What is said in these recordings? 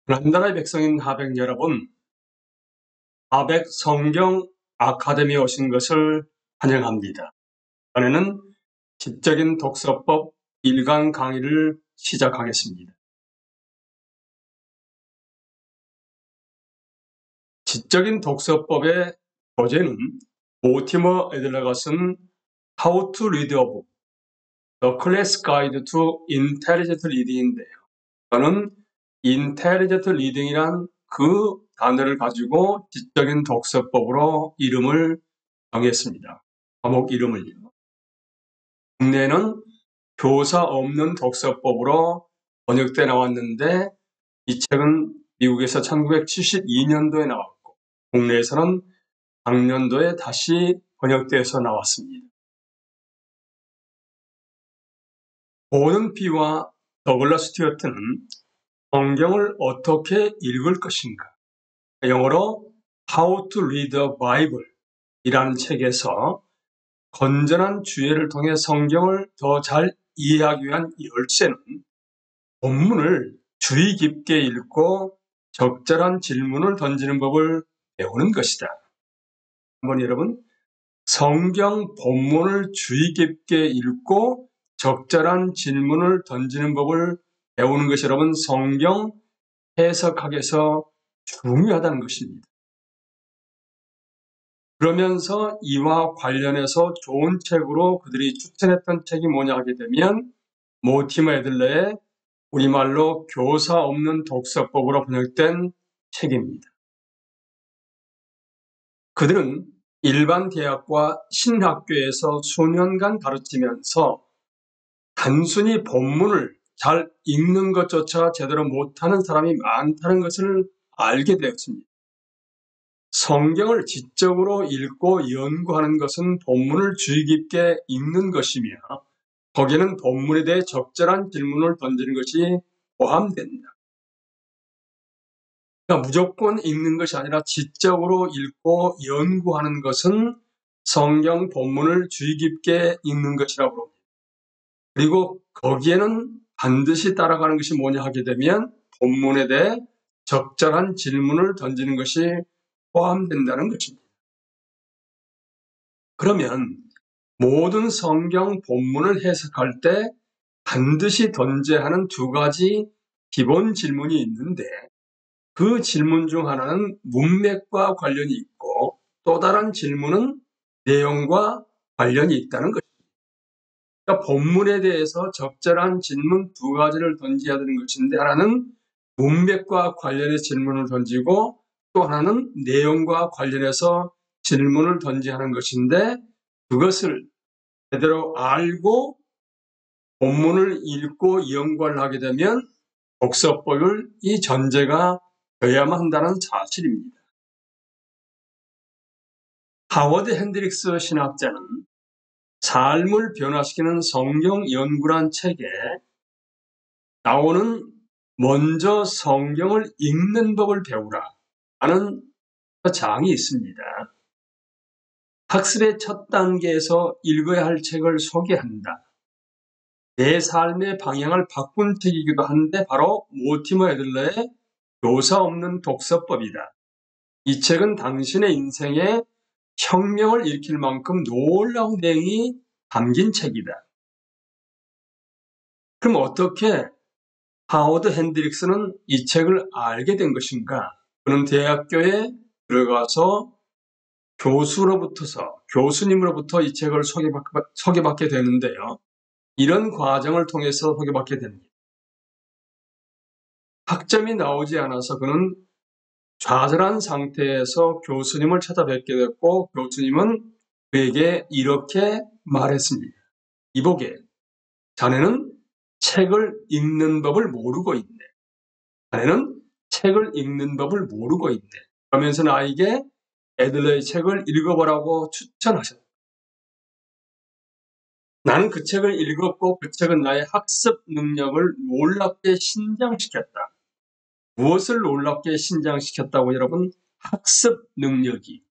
하나나라의 백성인 하백 여러분, 하백 성경 아카데미에 오신 것을 환영합니다. 이번에는 지적인 독서법 1강 강의를 시작하겠습니다. 지적인 독서법의 교재는 모티머 애들러가 쓴 How to Read a Book, The Class Guide to Intelligent Reading인데요. 저는 Intelligent Reading이란 그 단어를 가지고 지적인 독서법으로 이름을 정했습니다. 과목 이름을요. 국내에는 교사 없는 독서법으로 번역돼 나왔는데 이 책은 미국에서 1972년도에 나왔고 국내에서는 작년도에 다시 번역돼서 나왔습니다. 고든 피와 더글라스 스튜어트는 성경을 어떻게 읽을 것인가, 영어로 How to Read the Bible 이라는 책에서 건전한 주의를 통해 성경을 더 잘 이해하기 위한 열쇠는 본문을 주의 깊게 읽고 적절한 질문을 던지는 법을 배우는 것이다. 한번 여러분, 성경 본문을 주의 깊게 읽고 적절한 질문을 던지는 법을 배우는 것이 여러분 성경 해석학에서 중요하다는 것입니다. 그러면서 이와 관련해서 좋은 책으로 그들이 추천했던 책이 뭐냐 하게 되면 모티머 애들러의 우리말로 교사 없는 독서법으로 번역된 책입니다. 그들은 일반 대학과 신학교에서 수년간 가르치면서 단순히 본문을 잘 읽는 것조차 제대로 못하는 사람이 많다는 것을 알게 되었습니다. 성경을 지적으로 읽고 연구하는 것은 본문을 주의 깊게 읽는 것이며 거기에는 본문에 대해 적절한 질문을 던지는 것이 포함된다. 그러니까 무조건 읽는 것이 아니라 지적으로 읽고 연구하는 것은 성경 본문을 주의 깊게 읽는 것이라고 합니다. 그리고 거기에는 반드시 따라가는 것이 뭐냐 하게 되면 본문에 대해 적절한 질문을 던지는 것이 포함된다는 것입니다. 그러면 모든 성경 본문을 해석할 때 반드시 던져야 하는 두 가지 기본 질문이 있는데 그 질문 중 하나는 문맥과 관련이 있고 또 다른 질문은 내용과 관련이 있다는 것입니다. 그러니까 본문에 대해서 적절한 질문 두 가지를 던져야 되는 것인데 하나는 문맥과 관련해서 질문을 던지고 또 하나는 내용과 관련해서 질문을 던져야 하는 것인데 그것을 제대로 알고 본문을 읽고 연구를 하게 되면 독서법을 이 전제가 되어야만 한다는 사실입니다. 하워드 핸드릭스 신학자는 삶을 변화시키는 성경 연구란 책에 나오는 먼저 성경을 읽는 법을 배우라 하는 장이 있습니다. 학습의 첫 단계에서 읽어야 할 책을 소개한다. 내 삶의 방향을 바꾼 책이기도 한데 바로 모티머 애들러의 교사 없는 독서법이다. 이 책은 당신의 인생에 혁명을 일으킬 만큼 놀라운 내용이 담긴 책이다. 그럼 어떻게 하워드 핸드릭스는 이 책을 알게 된 것인가? 그는 대학교에 들어가서 교수님으로부터 이 책을 소개받게 되는데요. 이런 과정을 통해서 소개받게 됩니다. 학점이 나오지 않아서 그는 좌절한 상태에서 교수님을 찾아뵙게 됐고 교수님은 그에게 이렇게 말했습니다. 이보게, 자네는 책을 읽는 법을 모르고 있네. 자네는 책을 읽는 법을 모르고 있네. 그러면서 나에게 애들러의 책을 읽어보라고 추천하셨다. 나는 그 책을 읽었고 그 책은 나의 학습 능력을 놀랍게 신장시켰다. 무엇을 놀랍게 신장시켰다고 여러분? 학습 능력이.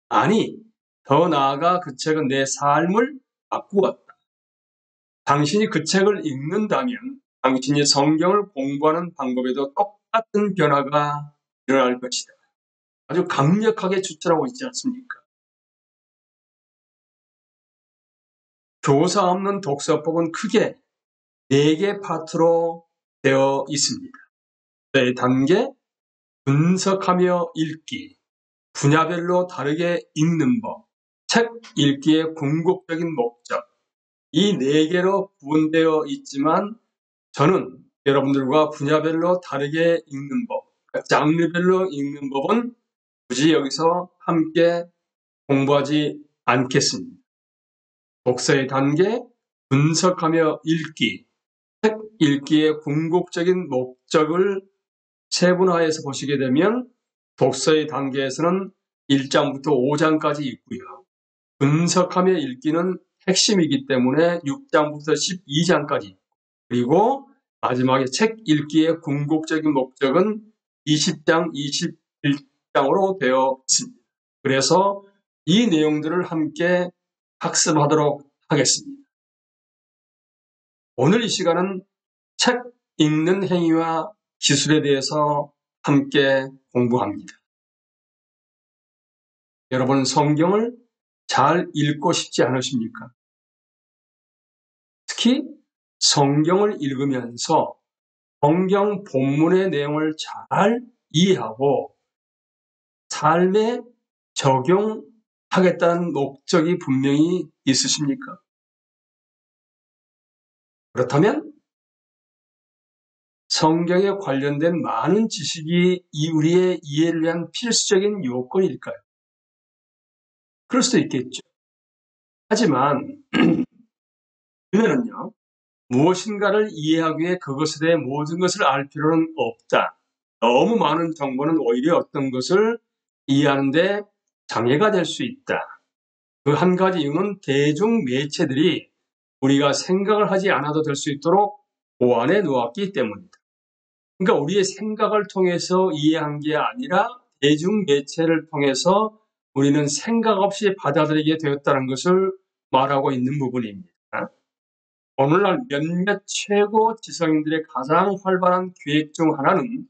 아니, 더 나아가 그 책은 내 삶을 바꾸었다. 당신이 그 책을 읽는다면 당신이 성경을 공부하는 방법에도 같은 변화가 일어날 것이다. 아주 강력하게 추천하고 있지 않습니까? 교사 없는 독서법은 크게 4개 파트로 되어 있습니다. 네, 단계, 분석하며 읽기, 분야별로 다르게 읽는 법, 책 읽기의 궁극적인 목적, 이 4개로 구분되어 있지만 저는 여러분들과 분야별로 다르게 읽는 법, 장르별로 읽는 법은 굳이 여기서 함께 공부하지 않겠습니다. 독서의 단계, 분석하며 읽기, 책 읽기의 궁극적인 목적을 세분화해서 보시게 되면 독서의 단계에서는 1장부터 5장까지 있고요. 분석하며 읽기는 핵심이기 때문에 6장부터 12장까지, 그리고 마지막에 책 읽기의 궁극적인 목적은 20장, 21장으로 되어 있습니다. 그래서 이 내용들을 함께 학습하도록 하겠습니다. 오늘 이 시간은 책 읽는 행위와 기술에 대해서 함께 공부합니다. 여러분, 성경을 잘 읽고 싶지 않으십니까? 특히 성경을 읽으면서 성경 본문의 내용을 잘 이해하고 삶에 적용하겠다는 목적이 분명히 있으십니까? 그렇다면 성경에 관련된 많은 지식이 우리의 이해를 위한 필수적인 요건일까요? 그럴 수도 있겠죠. 하지만 그러면은요, 무엇인가를 이해하기 위해 그것에 대해 모든 것을 알 필요는 없다. 너무 많은 정보는 오히려 어떤 것을 이해하는 데 장애가 될 수 있다. 그 한 가지 이유는 대중 매체들이 우리가 생각을 하지 않아도 될 수 있도록 보완해 놓았기 때문이다. 그러니까 우리의 생각을 통해서 이해한 게 아니라 대중 매체를 통해서 우리는 생각 없이 받아들이게 되었다는 것을 말하고 있는 부분입니다. 오늘날 몇몇 최고 지성인들의 가장 활발한 계획 중 하나는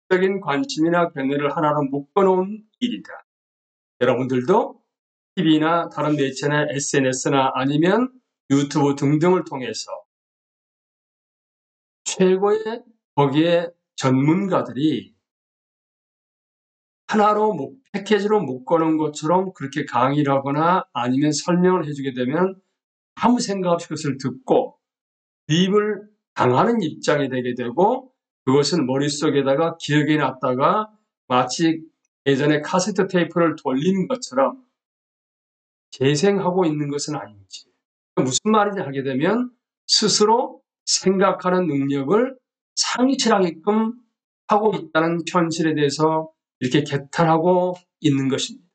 적인 관심이나 견해를 하나로 묶어놓은 일이다. 여러분들도 TV나 다른 매체나 SNS나 아니면 유튜브 등등을 통해서 최고의 거기에 전문가들이 하나로 패키지로 묶어놓은 것처럼 그렇게 강의를 하거나 아니면 설명을 해주게 되면 아무 생각 없이 그것을 듣고 유입을 당하는 입장이 되게 되고, 그것은 머릿속에다가 기억이 났다가 마치 예전에 카세트 테이프를 돌리는 것처럼 재생하고 있는 것은 아닌지. 무슨 말인지 하게 되면 스스로 생각하는 능력을 상실하게끔 하고 있다는 현실에 대해서 이렇게 개탄하고 있는 것입니다.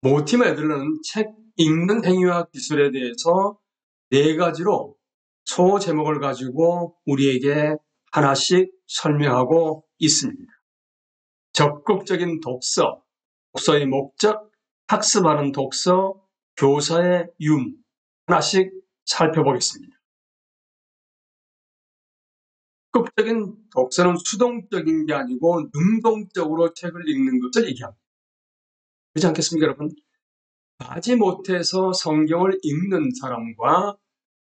모티머 애들은 책 읽는 행위와 기술에 대해서 4가지로 소제목을 가지고 우리에게 하나씩 설명하고 있습니다. 적극적인 독서, 독서의 목적, 학습하는 독서, 교사의 유무, 하나씩 살펴보겠습니다. 적극적인 독서는 수동적인 게 아니고 능동적으로 책을 읽는 것을 얘기합니다. 그렇지 않겠습니까, 여러분? 마지못해서 성경을 읽는 사람과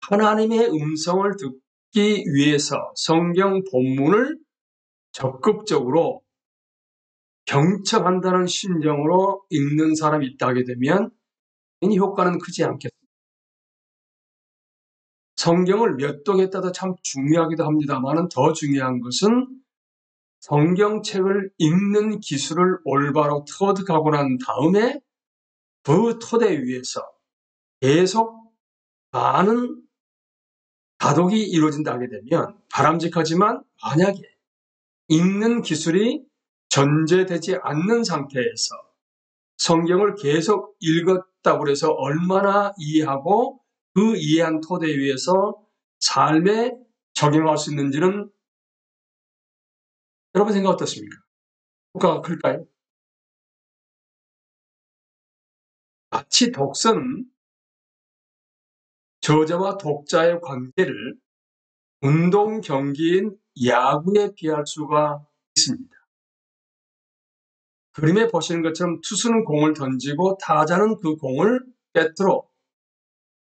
하나님의 음성을 듣기 위해서 성경 본문을 적극적으로 경청한다는 심정으로 읽는 사람이 있다게 되면 이 효과는 크지 않겠습니다. 성경을 몇 동 했다도 참 중요하기도 합니다만 더 중요한 것은 성경책을 읽는 기술을 올바로 터득하고 난 다음에 그 토대 위에서 계속 많은 다독이 이루어진다 하게 되면 바람직하지만, 만약에 읽는 기술이 전제되지 않는 상태에서 성경을 계속 읽었다고 해서 얼마나 이해하고 그 이해한 토대 위에서 삶에 적용할 수 있는지는 여러분 생각 어떻습니까? 효과가 클까요? 마치 독서는 저자와 독자의 관계를 운동 경기인 야구에 비할 수가 있습니다. 그림에 보시는 것처럼 투수는 공을 던지고 타자는 그 공을 꿰뚫어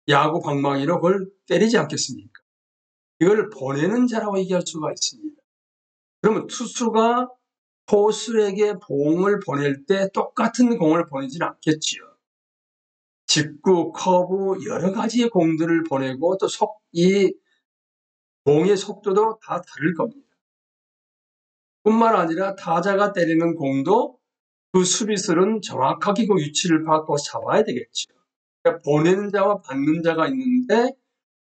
야구 방망이로 그걸 때리지 않겠습니까? 이걸 보내는 자라고 얘기할 수가 있습니다. 그러면 투수가 포수에게 공을 보낼 때 똑같은 공을 보내지는 않겠지요. 직구, 커브 여러 가지의 공들을 보내고 또 이 공의 속도도 다 다를 겁니다. 뿐만 아니라 타자가 때리는 공도 그 수비수는 정확하게 그 위치를 받고 잡아야 되겠죠. 그러니까 보내는 자와 받는 자가 있는데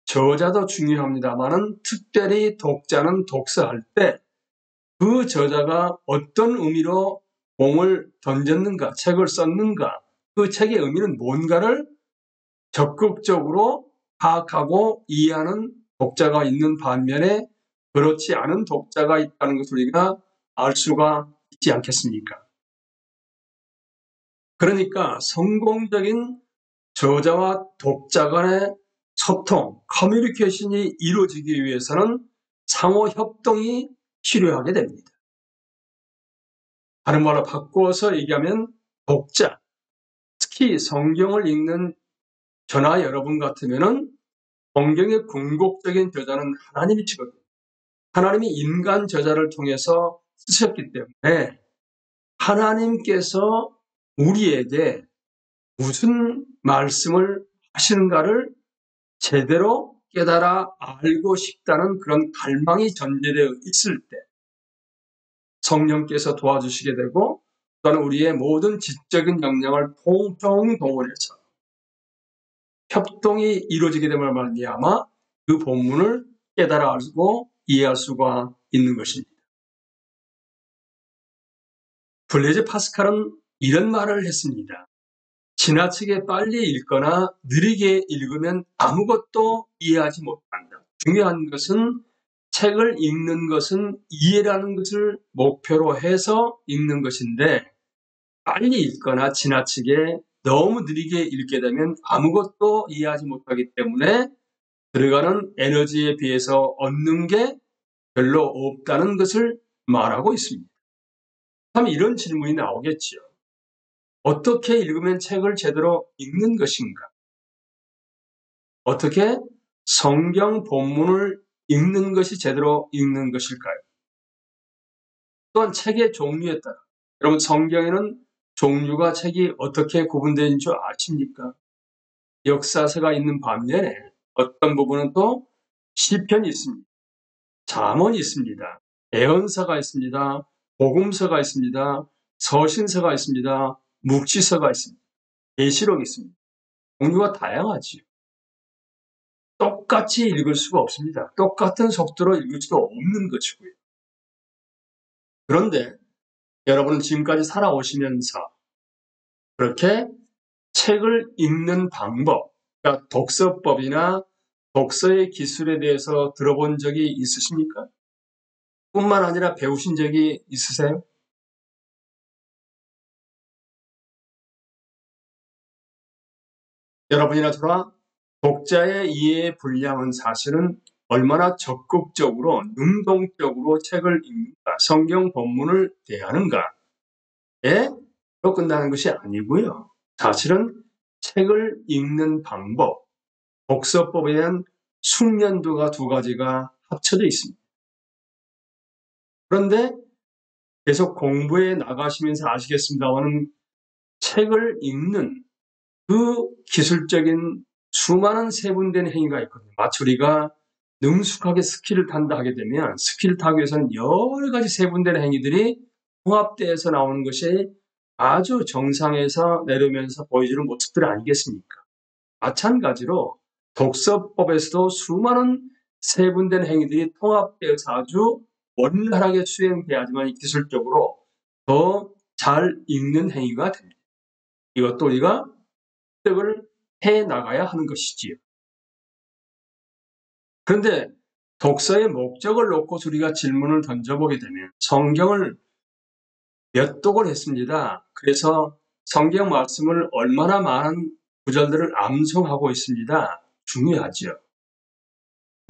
저자도 중요합니다만은 특별히 독자는 독서할 때 그 저자가 어떤 의미로 공을 던졌는가, 책을 썼는가, 그 책의 의미는 뭔가를 적극적으로 파악하고 이해하는 독자가 있는 반면에 그렇지 않은 독자가 있다는 것을 우리가 알 수가 있지 않겠습니까? 그러니까 성공적인 저자와 독자 간의 소통, 커뮤니케이션이 이루어지기 위해서는 상호 협동이 필요하게 됩니다. 다른 말로 바꾸어서 얘기하면 독자, 특히 성경을 읽는 저나 여러분 같으면은 성경의 궁극적인 저자는 하나님이시거든요. 하나님이 인간 저자를 통해서 쓰셨기 때문에 하나님께서 우리에게 무슨 말씀을 하시는가를 제대로 깨달아 알고 싶다는 그런 갈망이 전제되어 있을 때 성령께서 도와주시게 되고 또한 우리의 모든 지적인 역량을 통통 동원해서 협동이 이루어지게 됨을 말미암아 그 본문을 깨달아 알고 이해할 수가 있는 것입니다. 블레이즈 파스칼은 이런 말을 했습니다. 지나치게 빨리 읽거나 느리게 읽으면 아무것도 이해하지 못한다. 중요한 것은 책을 읽는 것은 이해라는 것을 목표로 해서 읽는 것인데 빨리 읽거나 지나치게 너무 느리게 읽게 되면 아무것도 이해하지 못하기 때문에 들어가는 에너지에 비해서 얻는 게 별로 없다는 것을 말하고 있습니다. 그럼 이런 질문이 나오겠지요. 어떻게 읽으면 책을 제대로 읽는 것인가? 어떻게 성경 본문을 읽는 것이 제대로 읽는 것일까요? 또한 책의 종류에 따라 여러분 성경에는 종류가 책이 어떻게 구분되는 줄 아십니까? 역사서가 있는 반면에 어떤 부분은 또 시편이 있습니다. 잠언이 있습니다. 예언서가 있습니다. 복음서가 있습니다. 서신서가 있습니다. 묵시서가 있습니다. 계시록이 있습니다. 종류가 다양하지요. 똑같이 읽을 수가 없습니다. 똑같은 속도로 읽을 수도 없는 것이고요. 그런데 여러분은 지금까지 살아오시면서 그렇게 책을 읽는 방법, 그러니까 독서법이나 독서의 기술에 대해서 들어본 적이 있으십니까? 뿐만 아니라 배우신 적이 있으세요? 여러분이나 저나 독자의 이해의 분량은 사실은 얼마나 적극적으로 능동적으로 책을 읽는가, 성경 본문을 대하는가에 끝나는 것이 아니고요. 사실은 책을 읽는 방법, 독서법에 대한 숙련도가 두 가지가 합쳐져 있습니다. 그런데 계속 공부해 나가시면서 아시겠습니다만 책을 읽는 그 기술적인 수많은 세분된 행위가 있거든요. 마치 우리가 능숙하게 스키를 탄다 하게 되면 스키를 타기 위해서는 여러 가지 세분된 행위들이 통합되어서 나오는 것이 아주 정상에서 내려오면서 보여주는 모습들 아니겠습니까? 마찬가지로 독서법에서도 수많은 세분된 행위들이 통합되어서 아주 원활하게 수행돼야지만 기술적으로 더 잘 읽는 행위가 됩니다. 이것도 우리가 습득을 해 나가야 하는 것이지요. 그런데 독서의 목적을 놓고 우리가 질문을 던져보게 되면 성경을 몇 독을 했습니다. 그래서 성경 말씀을 얼마나 많은 구절들을 암송하고 있습니다. 중요하죠.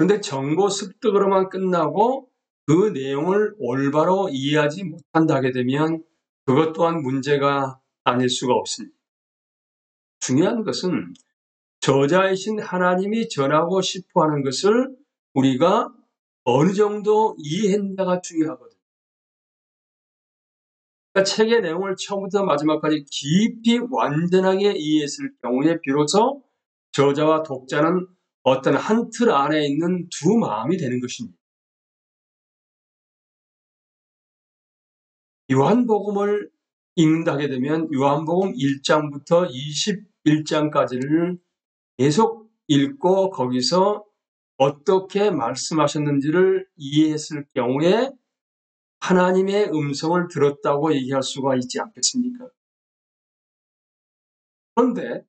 그런데 정보 습득으로만 끝나고 그 내용을 올바로 이해하지 못한다게 되면 그것 또한 문제가 아닐 수가 없습니다. 중요한 것은 저자이신 하나님이 전하고 싶어 하는 것을 우리가 어느 정도 이해했냐가 중요하거든요. 그러니까 책의 내용을 처음부터 마지막까지 깊이 완전하게 이해했을 경우에 비로소 저자와 독자는 어떤 한 틀 안에 있는 두 마음이 되는 것입니다. 요한복음을 읽는다게 되면 요한복음 1장부터 21장까지를 계속 읽고 거기서 어떻게 말씀하셨는지를 이해했을 경우에 하나님의 음성을 들었다고 얘기할 수가 있지 않겠습니까? 그런데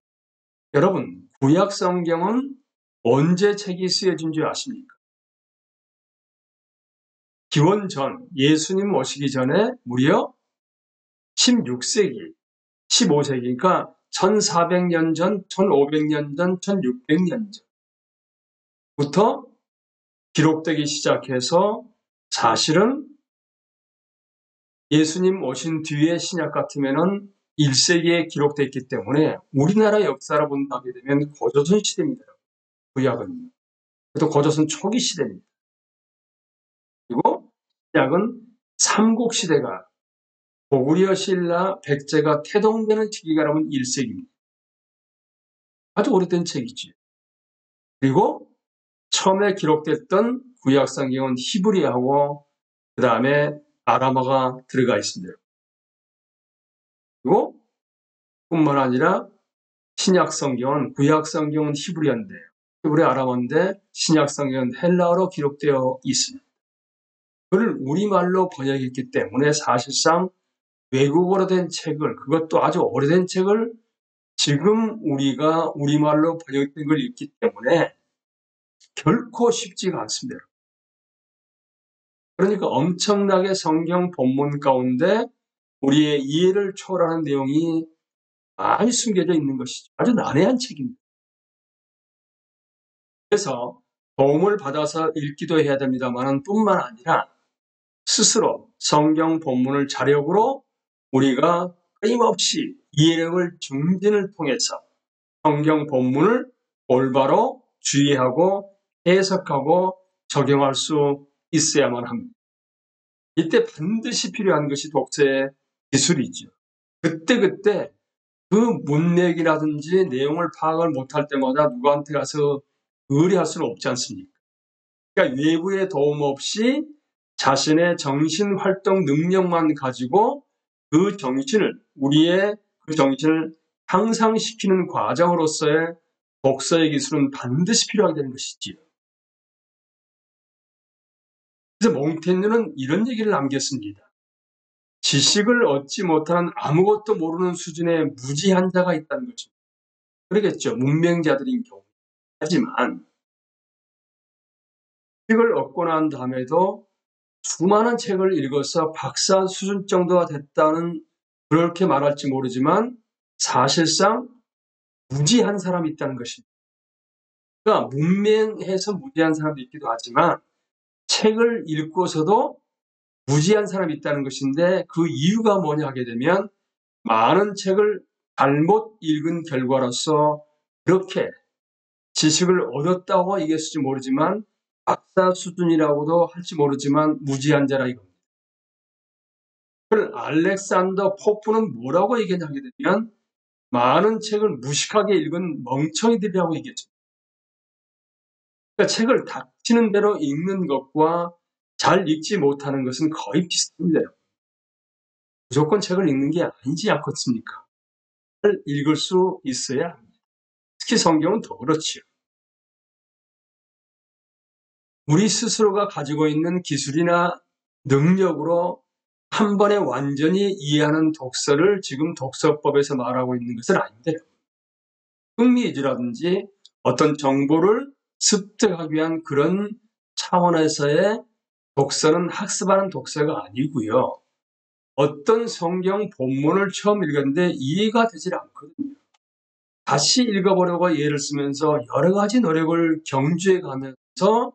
여러분, 구약 성경은 언제 책이 쓰여진 줄 아십니까? 기원 전, 예수님 오시기 전에 무려 16세기, 15세기, 그러니까 1400년 전, 1500년 전, 1600년 전부터 기록되기 시작해서 사실은 예수님 오신 뒤에 신약 같으면은 1세기에 기록되어 있기 때문에 우리나라 역사를 본다게 되면 고조선 시대입니다. 구약은. 또 고조선 초기 시대입니다. 그리고 신약은 삼국시대가 고구려 신라 백제가 태동되는 시기가라면 1세기입니다. 아주 오래된 책이죠. 그리고 처음에 기록됐던 구약 성경은 히브리어하고 그 다음에 아람어가 들어가 있습니다. 그리고 뿐만 아니라 신약 성경은 구약 성경은 히브리어인데 히브리 아람어인데 신약 성경은 헬라어로 기록되어 있습니다. 그걸 우리말로 번역했기 때문에 사실상 외국어로 된 책을 그것도 아주 오래된 책을 지금 우리가 우리말로 번역된 걸 읽기 때문에 결코 쉽지가 않습니다. 그러니까 엄청나게 성경 본문 가운데 우리의 이해를 초월하는 내용이 많이 숨겨져 있는 것이죠. 아주 난해한 책입니다. 그래서 도움을 받아서 읽기도 해야 됩니다만 뿐만 아니라 스스로 성경 본문을 자력으로 우리가 끊임없이 이해력을 증진을 통해서 성경 본문을 올바로 주의하고 해석하고 적용할 수 있어야만 합니다. 이때 반드시 필요한 것이 독서의 기술이죠. 그때 그 문맥이라든지 내용을 파악을 못할 때마다 누구한테 가서 의뢰할 수는 없지 않습니까? 그러니까 외부의 도움 없이 자신의 정신활동 능력만 가지고 우리의 그 정신을 향상시키는 과정으로서의 독서의 기술은 반드시 필요하게 되는 것이지요. 그래서 몽테뉴는 이런 얘기를 남겼습니다. 지식을 얻지 못하는 아무것도 모르는 수준의 무지한 자가 있다는 것입니다. 그러겠죠. 문맹자들인 경우. 하지만 지식을 얻고 난 다음에도 수많은 책을 읽어서 박사 수준 정도가 됐다는 그렇게 말할지 모르지만 사실상 무지한 사람이 있다는 것입니다. 그러니까 문맹해서 무지한 사람도 있기도 하지만 책을 읽고서도 무지한 사람이 있다는 것인데 그 이유가 뭐냐 하게 되면 많은 책을 잘못 읽은 결과로서 그렇게 지식을 얻었다고 얘기했을지 모르지만 박사 수준이라고도 할지 모르지만 무지한 자라 이겁니다. 그걸 알렉산더 포프는 뭐라고 얘기하냐 하게 되면 많은 책을 무식하게 읽은 멍청이들이라고 얘기했죠. 그러니까 책을 닥치는 대로 읽는 것과 잘 읽지 못하는 것은 거의 비슷합니다. 무조건 책을 읽는 게 아니지 않겠습니까? 잘 읽을 수 있어야 합니다. 특히 성경은 더 그렇지요. 우리 스스로가 가지고 있는 기술이나 능력으로 한 번에 완전히 이해하는 독서를 지금 독서법에서 말하고 있는 것은 아닙니다. 흥미주라든지 어떤 정보를 습득하기 위한 그런 차원에서의 독서는 학습하는 독서가 아니고요. 어떤 성경 본문을 처음 읽었는데 이해가 되질 않거든요. 다시 읽어보려고 예를 쓰면서 여러 가지 노력을 경주해 가면서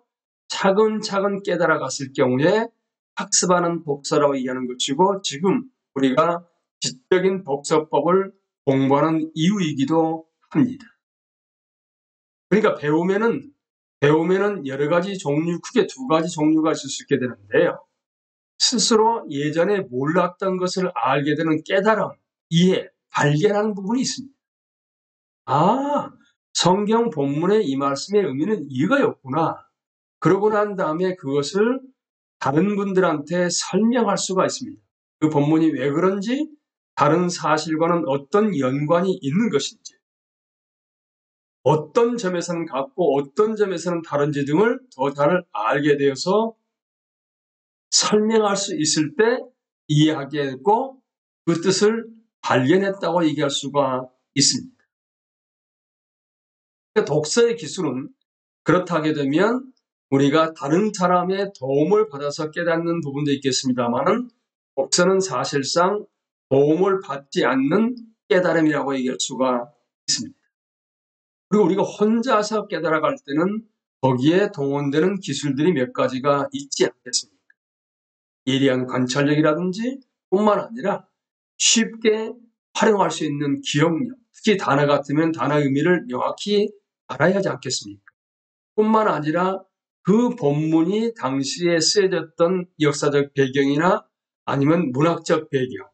차근차근 깨달아갔을 경우에 학습하는 독서라고 얘기하는 것이고, 지금 우리가 지적인 독서법을 공부하는 이유이기도 합니다. 그러니까 배우면은 여러 가지 종류, 크게 두 가지 종류가 있을 수 있게 되는데요. 스스로 예전에 몰랐던 것을 알게 되는 깨달음, 이해, 발견하는 부분이 있습니다. 아, 성경 본문의 이 말씀의 의미는 이거였구나. 그러고 난 다음에 그것을 다른 분들한테 설명할 수가 있습니다. 그 본문이 왜 그런지, 다른 사실과는 어떤 연관이 있는 것인지, 어떤 점에서는 같고 어떤 점에서는 다른지 등을 더 잘 알게 되어서 설명할 수 있을 때 이해하게 됐고 그 뜻을 발견했다고 얘기할 수가 있습니다. 독서의 기술은 그렇다 하게 되면 우리가 다른 사람의 도움을 받아서 깨닫는 부분도 있겠습니다만은, 독서는 사실상 도움을 받지 않는 깨달음이라고 얘기할 수가 있습니다. 그리고 우리가 혼자서 깨달아갈 때는 거기에 동원되는 기술들이 몇 가지가 있지 않겠습니까? 예리한 관찰력이라든지 뿐만 아니라 쉽게 활용할 수 있는 기억력, 특히 단어 같으면 단어의 의미를 명확히 알아야 하지 않겠습니까? 뿐만 아니라 그 본문이 당시에 쓰여졌던 역사적 배경이나 아니면 문학적 배경,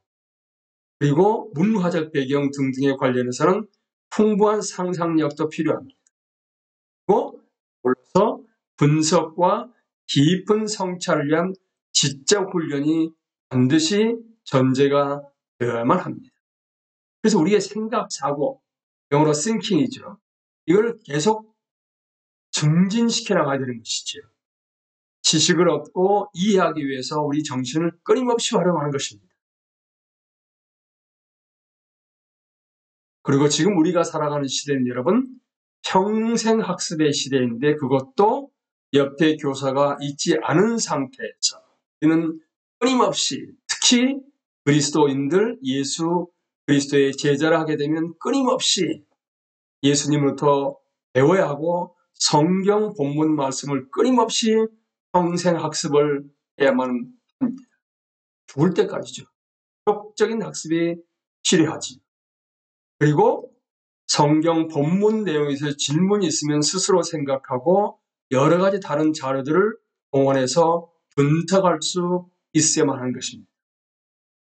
그리고 문화적 배경 등등에 관련해서는 풍부한 상상력도 필요합니다. 그리고 올라서 분석과 깊은 성찰을 위한 지적 훈련이 반드시 전제가 되어야만 합니다. 그래서 우리의 생각, 사고, 영어로 thinking이죠. 이걸 계속 증진시켜 나가야 되는 것이죠. 지식을 얻고 이해하기 위해서 우리 정신을 끊임없이 활용하는 것입니다. 그리고 지금 우리가 살아가는 시대는 여러분, 평생 학습의 시대인데 그것도 옆에 교사가 있지 않은 상태에서 우리는 끊임없이, 특히 그리스도인들, 예수 그리스도의 제자를 하게 되면 끊임없이 예수님으로부터 배워야 하고 성경 본문 말씀을 끊임없이 평생 학습을 해야만 합니다. 죽을 때까지죠. 적적인 학습이 필요하지. 그리고 성경 본문 내용에서 질문이 있으면 스스로 생각하고 여러 가지 다른 자료들을 동원해서 분석할 수 있어야만 하는 것입니다.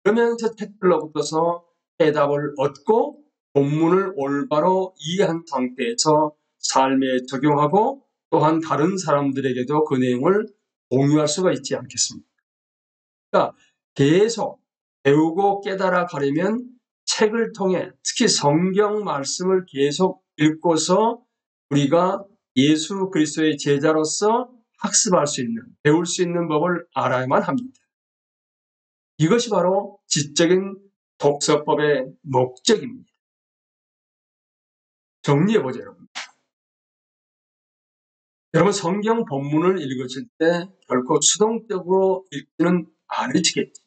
그러면서 댓글로부터서 해답을 얻고 본문을 올바로 이해한 상태에서 삶에 적용하고 또한 다른 사람들에게도 그 내용을 공유할 수가 있지 않겠습니까? 그러니까 계속 배우고 깨달아 가려면 책을 통해, 특히 성경 말씀을 계속 읽고서 우리가 예수 그리스도의 제자로서 학습할 수 있는, 배울 수 있는 법을 알아야만 합니다. 이것이 바로 지적인 독서법의 목적입니다. 정리해보죠, 여러분. 여러분, 성경 본문을 읽으실 때 결코 수동적으로 읽지는 않으시겠죠.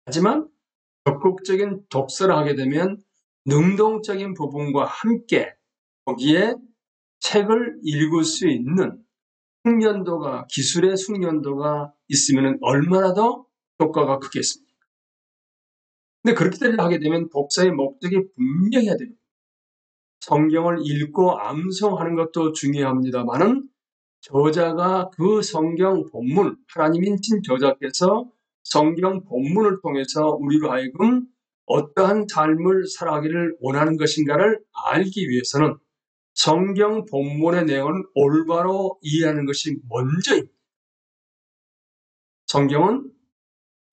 하지만 적극적인 독서를 하게 되면 능동적인 부분과 함께 거기에 책을 읽을 수 있는 숙련도가, 기술의 숙련도가 있으면 얼마나 더 효과가 크겠습니까? 근데 그렇게 하게 되면 독서의 목적이 분명해야 됩니다. 성경을 읽고 암송하는 것도 중요합니다만은 저자가 그 성경 본문, 하나님이신 저자께서 성경 본문을 통해서 우리로 하여금 어떠한 삶을 살아가기를 원하는 것인가를 알기 위해서는 성경 본문의 내용을 올바로 이해하는 것이 먼저입니다. 성경은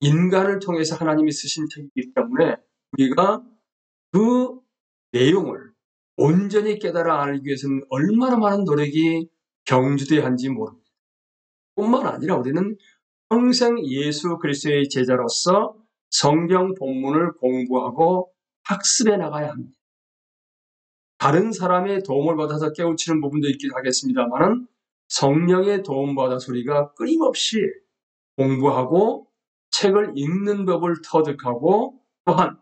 인간을 통해서 하나님이 쓰신 책이기 때문에 우리가 그 내용을 온전히 깨달아 알기 위해서는 얼마나 많은 노력이 경주되어야 하는지 모릅니다. 뿐만 아니라 우리는 평생 예수 그리스도의 제자로서 성경 본문을 공부하고 학습해 나가야 합니다. 다른 사람의 도움을 받아서 깨우치는 부분도 있긴 하겠습니다만 성령의 도움받아서 우리가 끊임없이 공부하고 책을 읽는 법을 터득하고 또한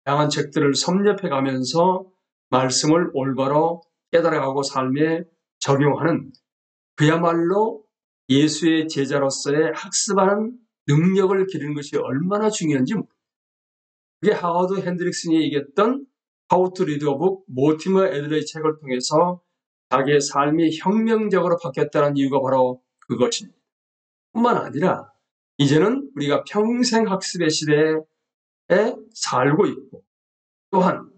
다양한 책들을 섭렵해 가면서 말씀을 올바로 깨달아가고 삶에 적용하는 그야말로 예수의 제자로서의 학습하는 능력을 기르는 것이 얼마나 중요한지 모릅니다. 그게 하워드 핸드릭슨이 얘기했던 How to Read a Book, 모티머 애들의 책을 통해서 자기의 삶이 혁명적으로 바뀌었다는 이유가 바로 그것입니다. 뿐만 아니라 이제는 우리가 평생 학습의 시대에 살고 있고, 또한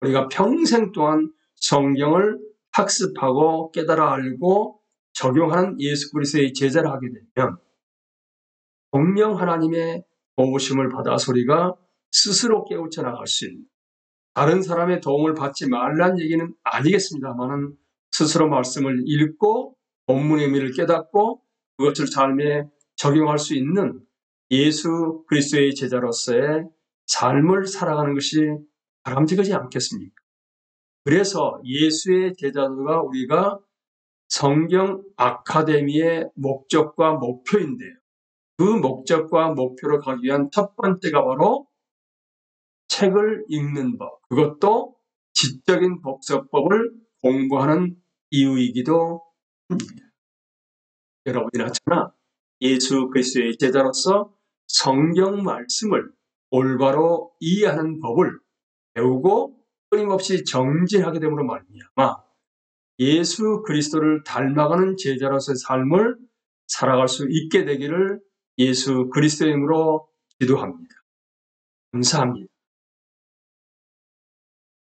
우리가 평생 동안 성경을 학습하고 깨달아 알고 적용하는 예수 그리스도의 제자를 하게 되면 성령 하나님의 도우심을 받아서 우리가 스스로 깨우쳐 나갈 수 있는, 다른 사람의 도움을 받지 말라는 얘기는 아니겠습니다만은 스스로 말씀을 읽고 본문의 의미를 깨닫고 그것을 삶에 적용할 수 있는 예수 그리스도의 제자로서의 삶을 살아가는 것이 바람직하지 않겠습니까? 그래서 예수의 제자들과 우리가 성경 아카데미의 목적과 목표인데요. 그 목적과 목표로 가기 위한 첫 번째가 바로 책을 읽는 법, 그것도 지적인 복습법을 공부하는 이유이기도 합니다. 여러분이나 저나 예수 그리스도의 제자로서 성경 말씀을 올바로 이해하는 법을 배우고 끊임없이 정진하게 됨으로 말미암아 예수 그리스도를 닮아가는 제자로서의 삶을 살아갈 수 있게 되기를 예수 그리스도의 이름으로 기도합니다. 감사합니다.